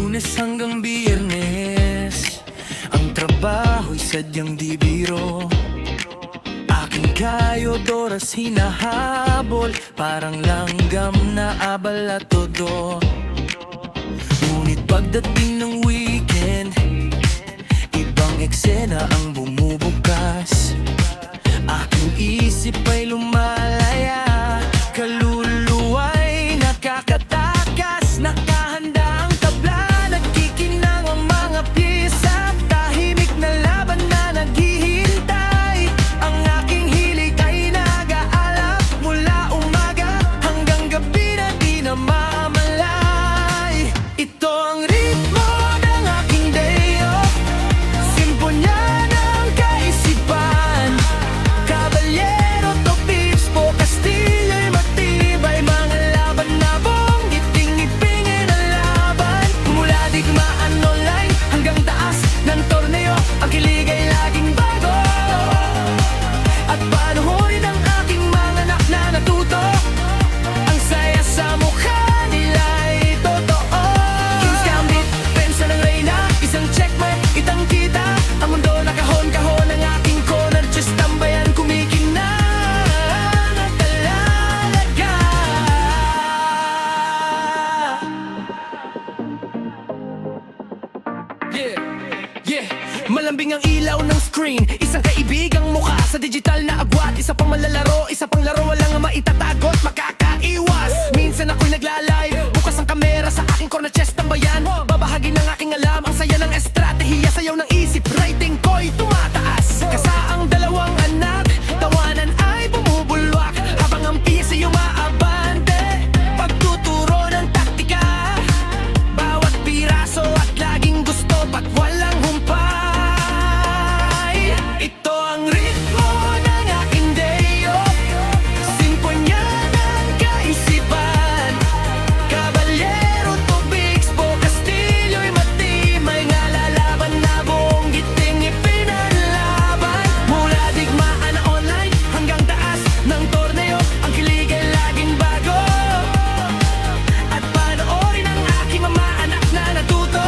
Lunes hanggang Biyernes, ang trabaho'y sadyang di biro. Aking kayod oras hinahabol, parang langgam na abala todo. Ngunit pagdating ng weekend, ibang eksena ang bumubukas. Aking isip ay lumalaya, kaluluwa'y nakakatakas. Nakahanda ang tabla, nagkikinang ang mga pyesa. Tahimik na laban na naghihintay. Ang aking hilig ay nag-aalap mula umaga hanggang gabi na di na mamalay. Ito ang ritmo ng aking day off, simponya ng kaisipan. Caballero to Bispo, Castillo'y matibay. Mga laban na buong giting ipingin ang laban. Mula digmaan online hanggang taas ng torneo, ang kilig ay laging bago. At panuhorin ang aking mga anak na natuto. Ang saya sa mukha nila ay totoo. King's Gambit, pensa ng Reyna, isang checkmate, itang kita. Ang mundo na kahon-kahon ang aking corner, just tambayan, kumikinang at talalaga. Yeah, malambing ang ilaw ng screen, isang kaibigang mukha sa digital na agwat. Isa pang malalaro, isa pang laro, walang makitatagot, makakaiwas. Minsan ako'y naglalive, bukas ang kamera sa aking corner chest tambayan. Babahagi ng aking alam, ang saya ng estratehiya, sayaw ng isip, rating ko'y tumataas. Kasaang dalawang anak, tawanan ay bumubulwak, habang ang piyesa umaabante. Pagtuturo ng taktika, bawat piraso at laging gusto ba't walang humpay. Ito ang ritmo ng aking day off, simponya ng kaisipan. Caballero to Bispo, Castillo'y matibay. Nga lalaban na buong giting ipinanlaban. Mula digmaan na online hanggang taas ng torneo, ang kilig ay laging bago. At panoorin ang aking mga anak na natuto.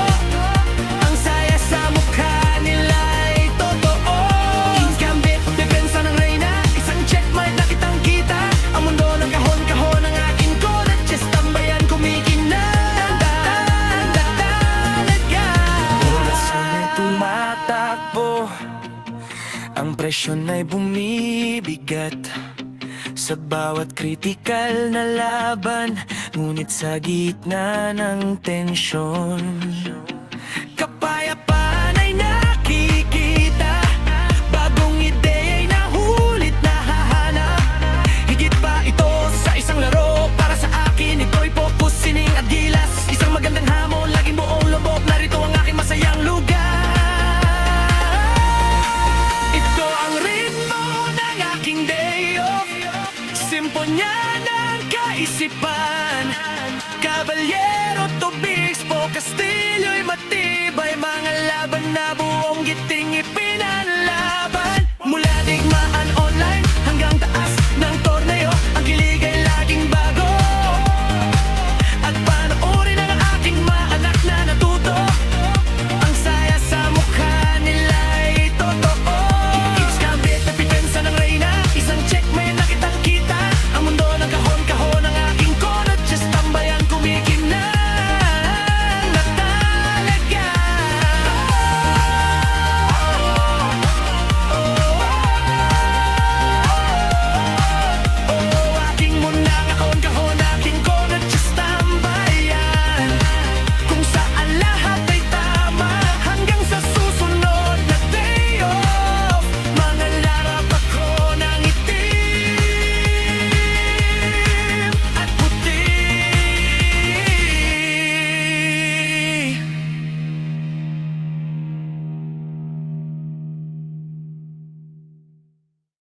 Ang saya sa mukha nila ay totoo. King's Gambit, depensa ng Reyna, isang checkmate na kitang kita. Ang mundo ng kahon-kahon ang aking corner, just tambayan, kumikinang talaga. Orasan ay tumatakbo, ang presyon ay bumibigat sa bawat kritikal na laban. Ngunit sa gitna ng tensyon, kapayapaan ay nakikita. Bagong ideya ay nahulit, nahahanap. Higit pa ito sa isang laro, para sa akin ito'y focus, sining at gilas. Isang magandang hamon, laging buong lubog, narito ang aking masayang lugar. Ito ang ritmo ng aking day off, simponya ng kaisipan. Caballero to Bispo, Castillo'y matibay. Mga laban na buong giting ipinanlaban.